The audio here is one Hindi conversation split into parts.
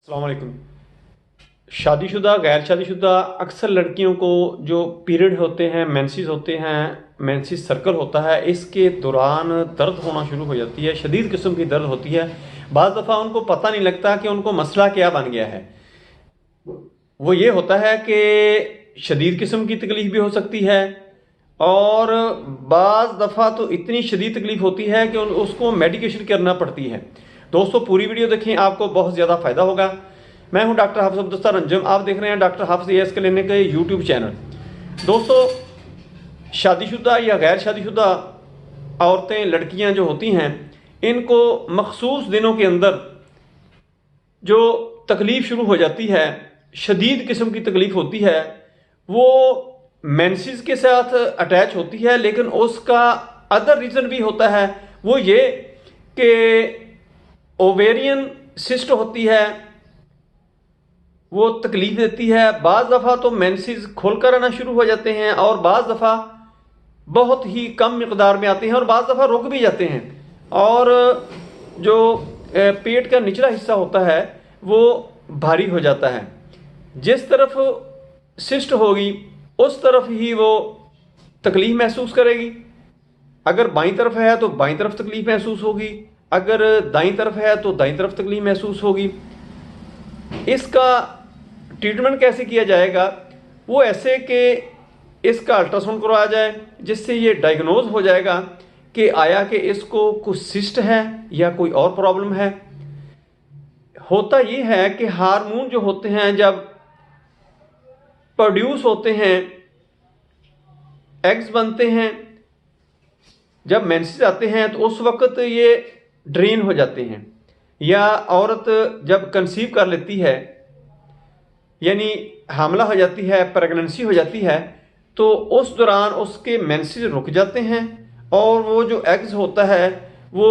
अस्सलाम वालेकुम। शादीशुदा गैर शादीशुदा अक्सर लड़कियों को जो पीरियड होते हैं, मेंसेस होते हैं, मेंसेस सर्कल होता है, इसके दौरान दर्द होना शुरू हो जाती है। शदीद किस्म की दर्द होती है। बाज़ दफ़ा उनको पता नहीं लगता कि उनको मसला क्या बन गया है। वो ये होता है कि शदीद किस्म की तकलीफ भी हो सकती है और बाज़ दफ़ा तो इतनी शदीद तकलीफ होती है कि उसको मेडिकेशन करना पड़ती है। दोस्तों पूरी वीडियो देखें, आपको बहुत ज़्यादा फ़ायदा होगा। मैं हूं डॉक्टर हाफिज अब्दुस्तार अंजुम, आप देख रहे हैं डॉक्टर हाफिज एएस क्लिनिक के यूट्यूब चैनल। दोस्तों शादीशुदा या गैर शादीशुदा औरतें, लड़कियां जो होती हैं, इनको मखसूस दिनों के अंदर जो तकलीफ़ शुरू हो जाती है, शदीद किस्म की तकलीफ़ होती है, वो मेंसेस के साथ अटैच होती है। लेकिन उसका अदर रीज़न भी होता है, वो ये कि ओवेरियन सिस्ट होती है, वो तकलीफ देती है। बाज़ दफ़ा तो मेंसेस खुलकर आना शुरू हो जाते हैं और बाज़ दफ़ा बहुत ही कम मिकदार में आते हैं और बाज़ दफ़ा रुक भी जाते हैं। और जो पेट का निचला हिस्सा होता है वो भारी हो जाता है। जिस तरफ सिस्ट होगी उस तरफ ही वो तकलीफ महसूस करेगी। अगर बाईं तरफ है तो बाईं तरफ तकलीफ महसूस होगी, अगर दाईं तरफ है तो दाईं तरफ तकलीफ महसूस होगी। इसका ट्रीटमेंट कैसे किया जाएगा? वो ऐसे कि इसका अल्ट्रासाउंड करवाया जाए, जिससे ये डायग्नोज हो जाएगा कि आया कि इसको कुछ सिस्ट है या कोई और प्रॉब्लम है। होता ये है कि हार्मोन जो होते हैं जब प्रोड्यूस होते हैं, एग्स बनते हैं, जब मेंसेस आते हैं तो उस वक्त ये ड्रेन हो जाते हैं। या औरत जब कंसीव कर लेती है, यानी हामला हो जाती है, प्रेगनेंसी हो जाती है, तो उस दौरान उसके मेंसेस रुक जाते हैं और वो जो एग्स होता है वो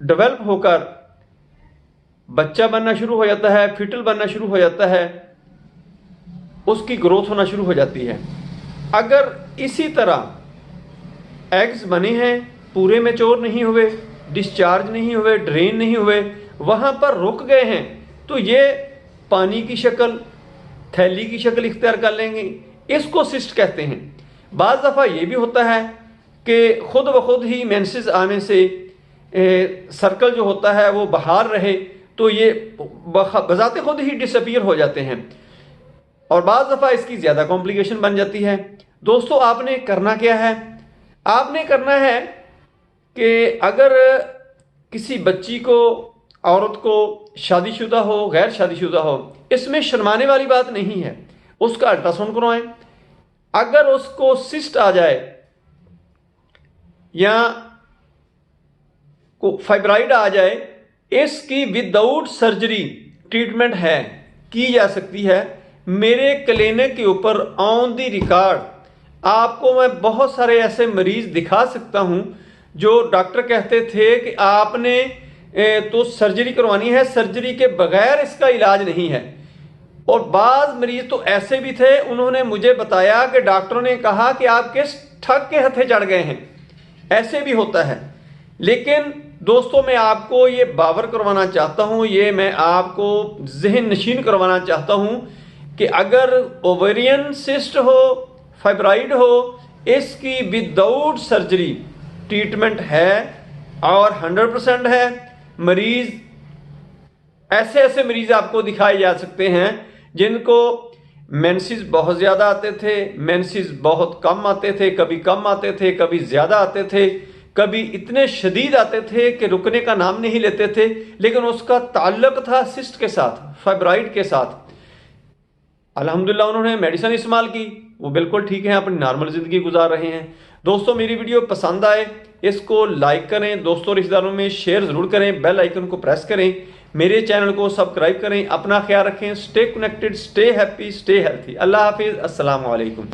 डेवलप होकर बच्चा बनना शुरू हो जाता है, फिटल बनना शुरू हो जाता है, उसकी ग्रोथ होना शुरू हो जाती है। अगर इसी तरह एग्स बने हैं, पूरे मैच्योर नहीं हुए, डिस्चार्ज नहीं हुए, ड्रेन नहीं हुए, वहाँ पर रुक गए हैं, तो ये पानी की शक्ल, थैली की शक्ल इख्तियार कर लेंगे। इसको सिस्ट कहते हैं। बाज़ दफ़ा ये भी होता है कि खुद ब खुद ही मेंसेस आने से सर्कल जो होता है वो बाहर रहे, तो ये बजाते खुद ही डिसअपीयर हो जाते हैं और बाज़ दफ़ा इसकी ज़्यादा कॉम्प्लिकेशन बन जाती है। दोस्तों आपने करना क्या है? आपने करना है कि अगर किसी बच्ची को, औरत को, शादीशुदा हो, गैर शादीशुदा हो, इसमें शर्माने वाली बात नहीं है। उसका अल्ट्रासाउंड करवाएं। अगर उसको सिस्ट आ जाए या को फाइब्राइड आ जाए, इसकी विदाउट सर्जरी ट्रीटमेंट है, की जा सकती है। मेरे क्लिनिक के ऊपर ऑन दी रिकॉर्ड आपको मैं बहुत सारे ऐसे मरीज दिखा सकता हूं जो डॉक्टर कहते थे कि आपने तो सर्जरी करवानी है, सर्जरी के बगैर इसका इलाज नहीं है। और बाज़ मरीज तो ऐसे भी थे, उन्होंने मुझे बताया कि डॉक्टरों ने कहा कि आप किस ठग के हथे चढ़ गए हैं। ऐसे भी होता है। लेकिन दोस्तों मैं आपको ये बावर करवाना चाहता हूँ, ये मैं आपको जहन नशीन करवाना चाहता हूँ कि अगर ओवेरियन सिस्ट हो, फाइब्राइड हो, इसकी विदाउट सर्जरी ट्रीटमेंट है और 100% है। मरीज ऐसे ऐसे मरीज आपको दिखाए जा सकते हैं जिनको मेंसेस बहुत ज़्यादा आते थे, मेंसेस बहुत कम आते थे, कभी कम आते थे, कभी ज़्यादा आते थे, कभी इतने शदीद आते थे कि रुकने का नाम नहीं लेते थे। लेकिन उसका ताल्लुक था सिस्ट के साथ, फाइब्राइड के साथ। अल्हम्दुलिल्लाह उन्होंने मेडिसिन इस्तेमाल की, वो बिल्कुल ठीक है, अपनी नॉर्मल ज़िंदगी गुजार रहे हैं। दोस्तों मेरी वीडियो पसंद आए इसको लाइक करें, दोस्तों रिश्तेदारों में शेयर ज़रूर करें, बेल आइकन को प्रेस करें, मेरे चैनल को सब्सक्राइब करें। अपना ख्याल रखें। Stay connected, stay happy, stay healthy. अल्लाह हाफिज़। अस्सलाम वालेकुम।